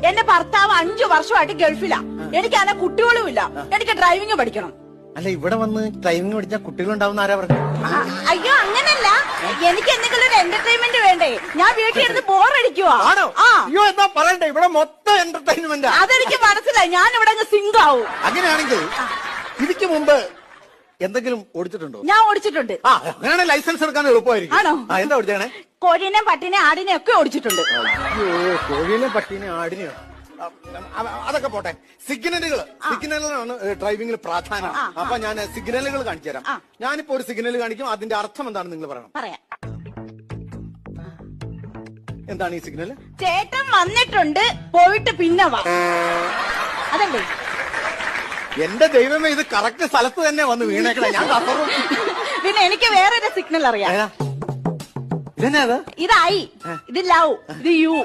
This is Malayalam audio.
എന്റെ ഭർത്താവ് 5 വർഷമായിട്ട് ഗൾഫിലാ. എനിക്ക് അങ്ങനെ കുട്ടികളും ഇല്ല. എനിക്ക് ഡ്രൈവിംഗ് പഠിക്കണം. അല്ല, ഇവിടെ വന്ന് ഡ്രൈവിംഗ് പഠിച്ചാൽ കുട്ടികളുണ്ടാവുന്ന ആരാ പറഞ്ഞു? അയ്യോ, അങ്ങനല്ല. എനിക്ക് എന്തെങ്കിലും ഒരു എന്റർടൈൻമെന്റ് വേണ്ടേ? ഞാൻ വീട്ടിൽ ഇരുന്ന് ബോറടിക്കുവാ. അയ്യോ, എന്താ പറയണ്ടേ, ഇവിടെ മൊത്തം എന്റർടൈൻമെന്റ്. അതെനിക്ക് മനസ്സിലായി. ഞാൻ ഇവിടെ അങ്ങ് സിങ്ക് ആവും. അങ്ങനെയാണെങ്കിൽ ഇതിക്ക് മുമ്പ് എന്തെങ്കിലും ഓടിച്ചിട്ടുണ്ടോ? ഞാൻ ഓടിച്ചിട്ടുണ്ട്. അങ്ങനെയാണെങ്കിൽ ലൈസൻസ് എടുക്കാൻ എളുപ്പമായിരിക്കും. ആണോ? എന്താ ഓടിച്ചേ? കോഴീനെ, പട്ടിനെ, ആടിനെ ഒക്കെ ഓടിച്ചിട്ടുണ്ട്. അയ്യോ, കോഴീനെ, പട്ടീനെ, ആടിനെയോ? അതൊക്കെ പോട്ടെ. സിഗ്നലുകളാണ് ഡ്രൈവിംഗിൽ പ്രാധാന്യം. അപ്പൊ ഞാൻ സിഗ്നലുകൾ കാണിച്ചു തരാം. ഞാനിപ്പോ ഒരു സിഗ്നൽ കാണിക്കും, അതിന്റെ അർത്ഥം എന്താണെന്ന് നിങ്ങൾ പറയണം. പറയാം. എന്താണ് ഈ സിഗ്നൽ? ചേട്ടൻ വന്നിട്ടുണ്ട്, പോയിട്ട് പിന്നെ വാ. അതല്ലേ? എന്റെ ദൈവമേ, ഇത് കറക്റ്റ് സ്ഥലത്ത് തന്നെ വന്ന് വീണേക്കണേ. ഞാൻ പിന്നെ എനിക്ക് വേറൊരു സിഗ്നൽ അറിയാം. ഇതെന്നാ? ഇത് ഐ, ഇത് ലവ്, ഇത് യു.